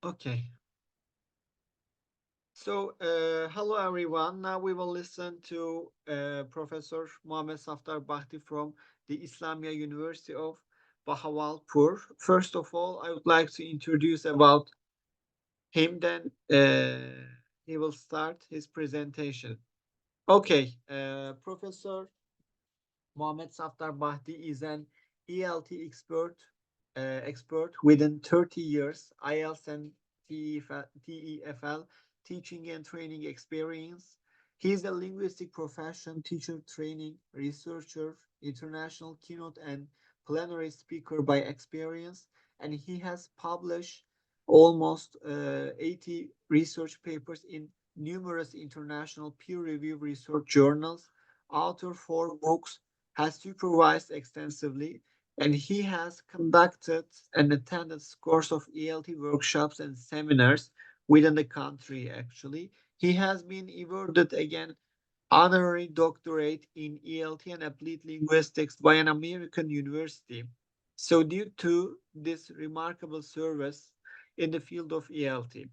Okay. So, hello everyone. Now we will listen to Professor Mohammed Safdar Bhatti from the Islamia University of Bahawalpur. First of all, I would like to introduce about him. Then he will start his presentation. Okay, Professor Mohammed Safdar Bhatti is an ELT expert within 30 years IELTS and TEFL teaching and training experience. He is a linguistic profession, teacher training, researcher, international keynote and plenary speaker by experience, and he has published almost 80 research papers in numerous international peer-reviewed research journals, author for books, has supervised extensively, and he has conducted and attended scores of ELT workshops and seminars within the country, actually. He has been awarded again Honorary Doctorate in ELT and Applied Linguistics by an American university. So, due to this remarkable service in the field of ELT,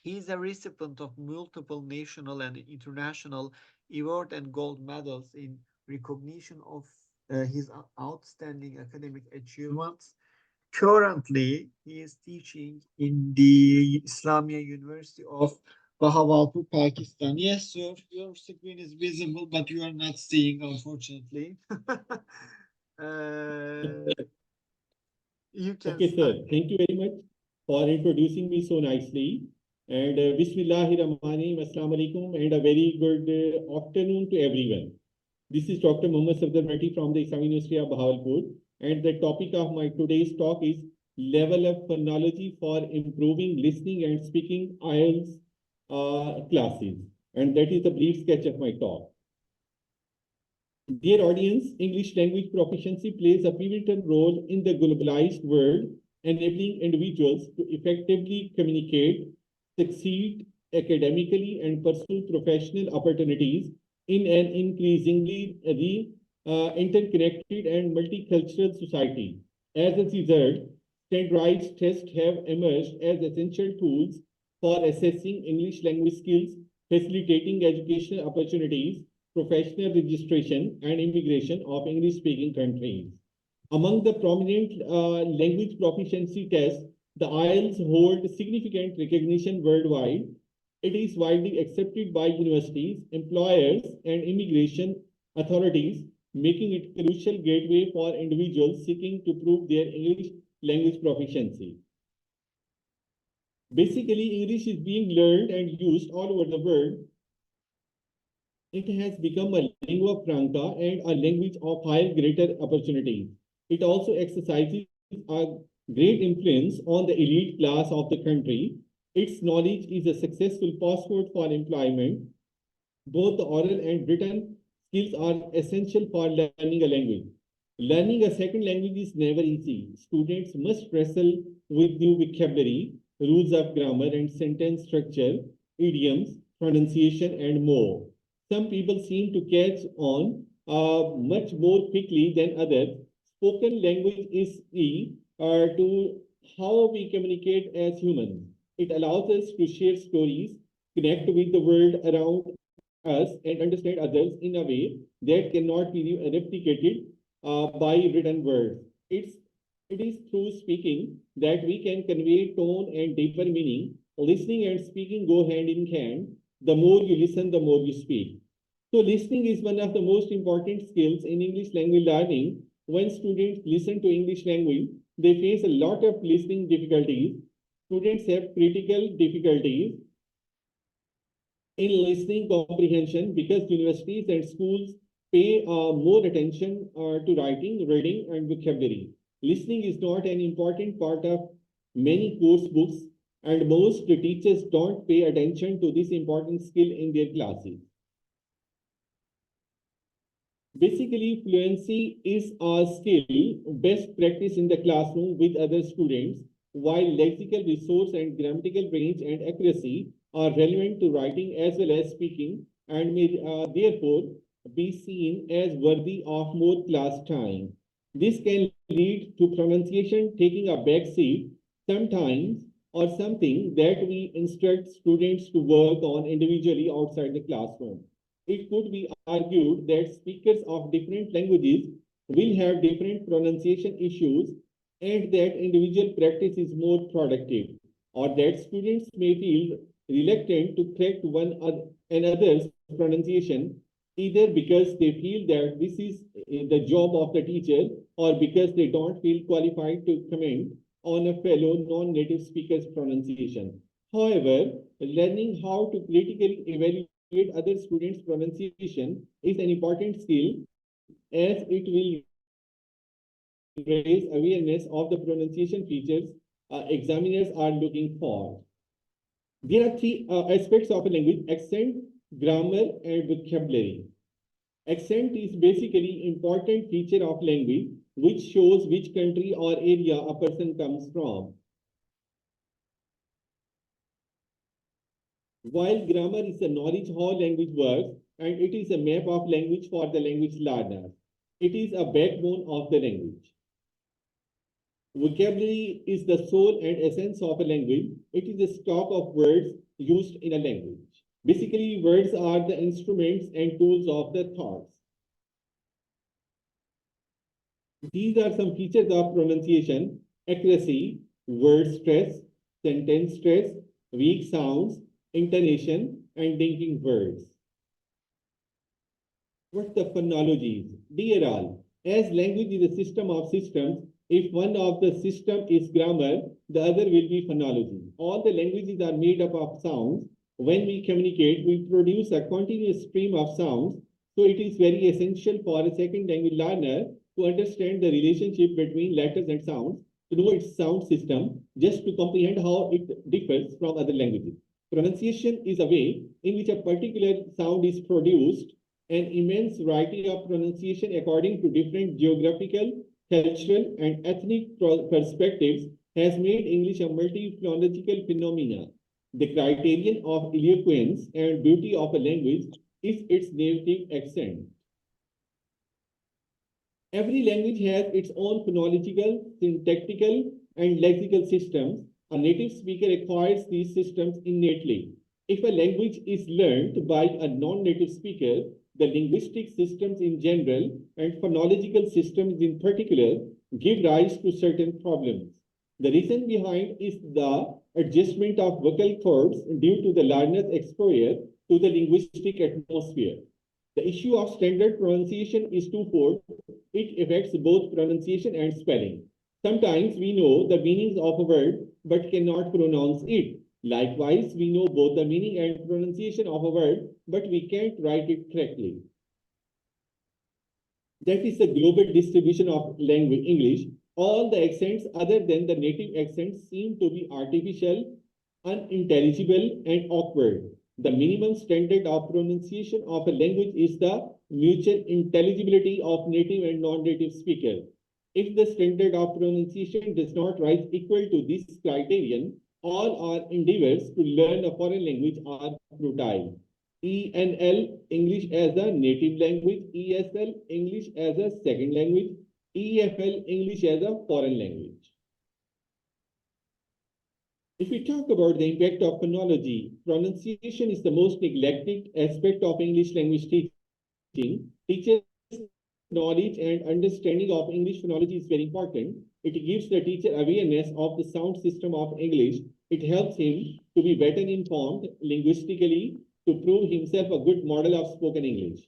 he is a recipient of multiple national and international award and gold medals in recognition of his outstanding academic achievements. Currently, he is teaching in the Islamia University of Bahawalpur-Pakistan. Yes, sir, your screen is visible, but you are not seeing, unfortunately. uh, you can Okay, start. sir. Thank you very much for introducing me so nicely. And Bismillahirrahmanirrahim, Assalamu alaikum, and a very good afternoon to everyone. This is Dr. Mohammed Safdar Bhatti from the Islamic University of Bahawalpur, and the topic of my today's talk is level of phonology for improving listening and speaking IELTS classes, and that is the brief sketch of my talk. Dear audience, English language proficiency plays a pivotal role in the globalized world, enabling individuals to effectively communicate, succeed academically, and pursue professional opportunities in an increasingly interconnected and multicultural society. As a result, standardized tests have emerged as essential tools for assessing English language skills, facilitating educational opportunities, professional registration, and immigration of English-speaking countries. Among the prominent language proficiency tests, the IELTS hold significant recognition worldwide. It is widely accepted by universities, employers, and immigration authorities, making it a crucial gateway for individuals seeking to prove their English language proficiency. Basically, English is being learned and used all over the world. It has become a lingua franca and a language of higher, greater opportunities. It also exercises a great influence on the elite class of the country. Its knowledge is a successful passport for employment. Both the oral and written skills are essential for learning a language. Learning a second language is never easy. Students must wrestle with new vocabulary, rules of grammar and sentence structure, idioms, pronunciation, and more. Some people seem to catch on much more quickly than others. Spoken language is key to how we communicate as humans. It allows us to share stories, connect with the world around us, and understand others in a way that cannot be replicated by written words. It is through speaking that we can convey tone and deeper meaning. Listening and speaking go hand in hand. The more you listen, the more you speak. So listening is one of the most important skills in English language learning. When students listen to English language, they face a lot of listening difficulties. Students have critical difficulties in listening comprehension because universities and schools pay more attention to writing, reading, and vocabulary. Listening is not an important part of many course books, and most teachers don't pay attention to this important skill in their classes. Basically, fluency is a skill best practiced in the classroom with other students, while lexical resource and grammatical range and accuracy are relevant to writing as well as speaking and may therefore be seen as worthy of more class time. This can lead to pronunciation taking a back seat. Sometimes or something that we instruct students to work on individually outside the classroom. It could be argued that speakers of different languages will have different pronunciation issues and that individual practice is more productive, or that students may feel reluctant to correct another's pronunciation either because they feel that this is the job of the teacher or because they don't feel qualified to comment on a fellow non-native speaker's pronunciation. However, learning how to critically evaluate other students' pronunciation is an important skill as it will raise awareness of the pronunciation features examiners are looking for. There are three aspects of a language: accent, grammar, and vocabulary. Accent is basically an important feature of language which shows which country or area a person comes from. While grammar is a knowledge how language works and it is a map of language for the language learner, it is a backbone of the language. Vocabulary is the soul and essence of a language. It is a stock of words used in a language. Basically, words are the instruments and tools of the thoughts. These are some features of pronunciation: accuracy, word stress, sentence stress, weak sounds, intonation, and linking words. What's the phonology? Dear all, as language is a system of systems, if one of the system is grammar, the other will be phonology. All the languages are made up of sounds. When we communicate, we produce a continuous stream of sounds. So it is very essential for a second language learner to understand the relationship between letters and sounds, to know its sound system, just to comprehend how it differs from other languages. Pronunciation is a way in which a particular sound is produced. An immense variety of pronunciation according to different geographical, cultural, and ethnic perspectives has made English a multi-phonological phenomenon. The criterion of eloquence and beauty of a language is its native accent. Every language has its own phonological, syntactical, and lexical systems. A native speaker acquires these systems innately. If a language is learned by a non-native speaker, the linguistic systems in general and phonological systems in particular give rise to certain problems. The reason behind is the adjustment of vocal cords due to the learner's exposure to the linguistic atmosphere. The issue of standard pronunciation is twofold. It affects both pronunciation and spelling. Sometimes we know the meanings of a word but cannot pronounce it. Likewise, we know both the meaning and pronunciation of a word, but we can't write it correctly. That is the global distribution of language English. All the accents other than the native accents seem to be artificial, unintelligible, and awkward. The minimum standard of pronunciation of a language is the mutual intelligibility of native and non-native speakers. If the standard of pronunciation does not rise equal to this criterion, all our endeavors to learn a foreign language are futile. ENL, English as a native language; ESL, English as a second language; EFL, English as a foreign language. If we talk about the impact of phonology, pronunciation is the most neglected aspect of English language teaching. Teachers' knowledge and understanding of English phonology is very important. It gives the teacher awareness of the sound system of English. It helps him to be better informed linguistically, to prove himself a good model of spoken English.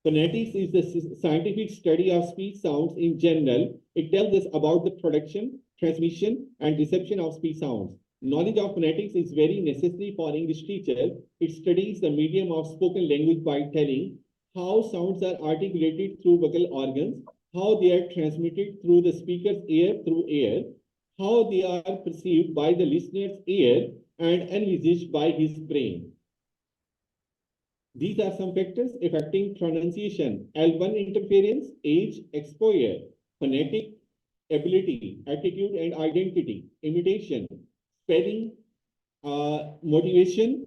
Phonetics is the scientific study of speech sounds in general. It tells us about the production, transmission, and reception of speech sounds. Knowledge of phonetics is very necessary for English teachers. It studies the medium of spoken language by telling how sounds are articulated through vocal organs, how they are transmitted through the speaker's ear through air, how they are perceived by the listener's ear and envisaged by his brain. These are some factors affecting pronunciation: L1 interference, age, exposure, phonetic ability, attitude and identity, imitation, spelling, motivation.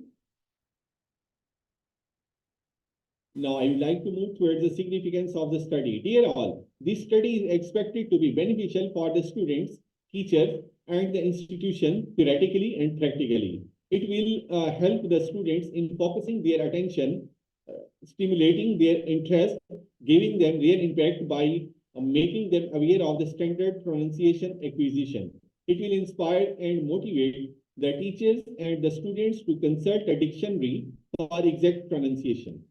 Now, I would like to move towards the significance of the study. Dear all, this study is expected to be beneficial for the students, teachers, and the institution theoretically and practically. It will help the students in focusing their attention, stimulating their interest, giving them real impact by making them aware of the standard pronunciation acquisition. It will inspire and motivate the teachers and the students to consult a dictionary for exact pronunciation.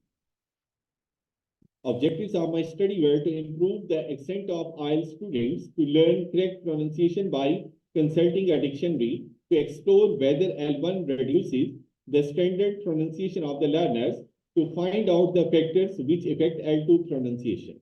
Objectives of my study were to improve the accent of IELTS students, to learn correct pronunciation by consulting a dictionary, to explore whether L1 reduces the standard pronunciation of the learners, to find out the factors which affect L2 pronunciation.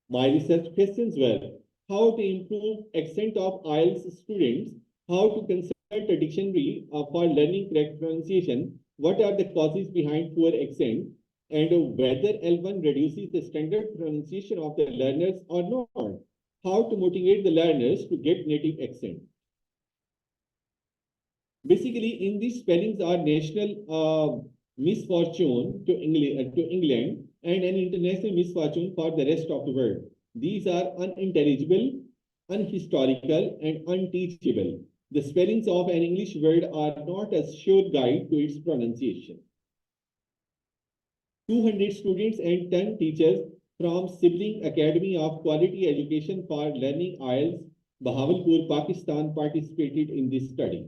My research questions were how to improve accent of IELTS students, how to consult a dictionary for learning correct pronunciation, what are the causes behind poor accent, and whether L1 reduces the standard pronunciation of the learners or not, how to motivate the learners to get native accent. Basically, in these spellings are national misfortune to England and an international misfortune for the rest of the world. These are unintelligible, unhistorical, and unteachable. The spellings of an English word are not a sure guide to its pronunciation. 200 students and 10 teachers from Sibling Academy of Quality Education for Learning IELTS, Bahawalpur-Pakistan participated in this study.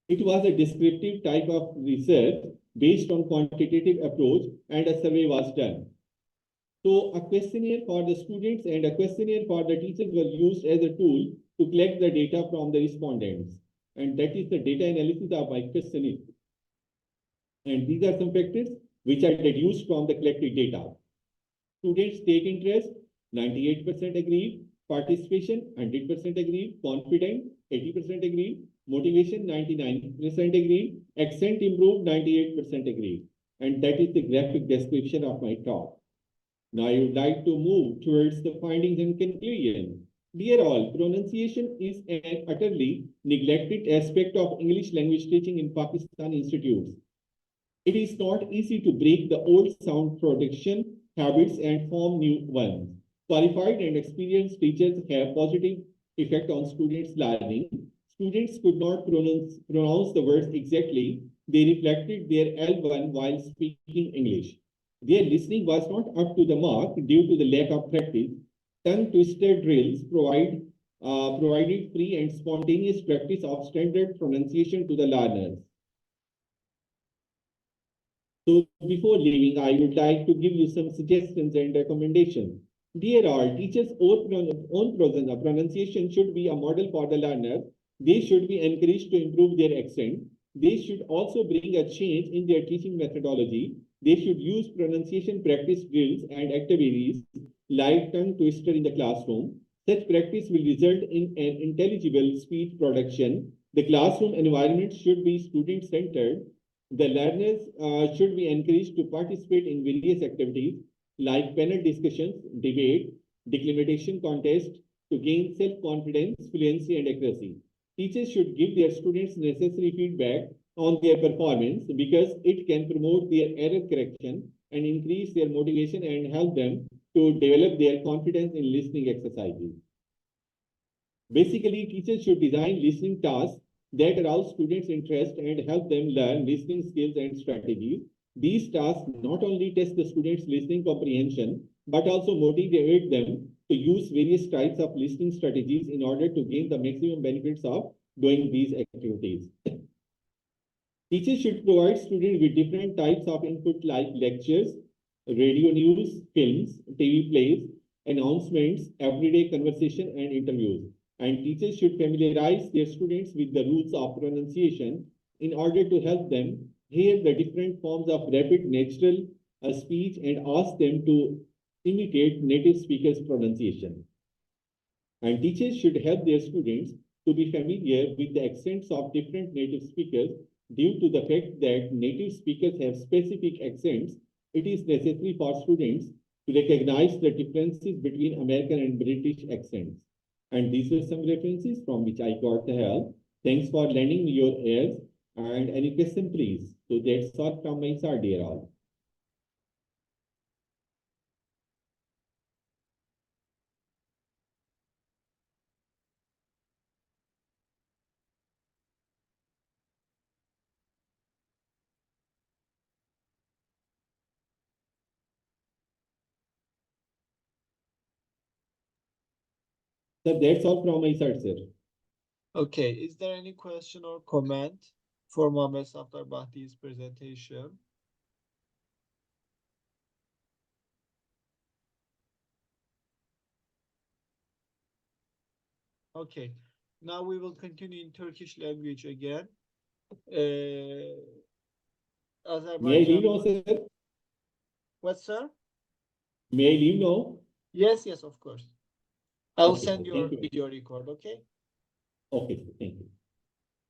It was a descriptive type of research based on quantitative approach, and a survey was done. So a questionnaire for the students and a questionnaire for the teachers were used as a tool to collect the data from the respondents. And that is the data analysis of my questionnaire. And these are some factors which are deduced from the collected data. Students take interest, 98% agreed. Participation, 100% agreed. Confident, 80% agreed. Motivation, 99% agreed. Accent improved, 98% agreed. And that is the graphic description of my talk. Now I would like to move towards the findings and conclusion. Dear all, pronunciation is an utterly neglected aspect of English language teaching in Pakistan institutes. It is not easy to break the old sound production habits and form new ones. Qualified and experienced teachers have positive effect on students' learning. Students could not pronounce the words exactly. They reflected their L1 while speaking English. Their listening was not up to the mark due to the lack of practice. Tongue-twister drills provided free and spontaneous practice of standard pronunciation to the learners. So before leaving, I would like to give you some suggestions and recommendations. Dear all, teachers' own pronunciation should be a model for the learners. They should be encouraged to improve their accent. They should also bring a change in their teaching methodology. They should use pronunciation practice drills and activities like tongue twister in the classroom. Such practice will result in an intelligible speech production. The classroom environment should be student-centered. The learners should be encouraged to participate in various activities like panel discussions, debate, declamation contest to gain self-confidence, fluency, and accuracy. Teachers should give their students necessary feedback on their performance because it can promote their error correction and increase their motivation and help them to develop their confidence in listening exercises. Basically, teachers should design listening tasks that arouse students' interest and help them learn listening skills and strategies. These tasks not only test the students' listening comprehension, but also motivate them to use various types of listening strategies in order to gain the maximum benefits of doing these activities. Teachers should provide students with different types of input like lectures, radio news, films, TV plays, announcements, everyday conversation, and interviews. And teachers should familiarize their students with the rules of pronunciation in order to help them hear the different forms of rapid natural speech and ask them to imitate native speakers' pronunciation. And teachers should help their students to be familiar with the accents of different native speakers. Due to the fact that native speakers have specific accents, it is necessary for students to recognize the differences between American and British accents. And these were some references from which I got the help. Thanks for lending me your ears. And any question, please. So that's all from my side, dear all. Sir, that's all from my side, sir. Okay, is there any question or comment for Mohammed Safdar Bhatti's presentation? Okay, now we will continue in Turkish language again. May I Azerbaijan. leave now, sir? What, sir? May I leave now? Yes, yes, of course. I will Okay, send sir. your Thank you. video record, okay? Okay, sir. Thank you.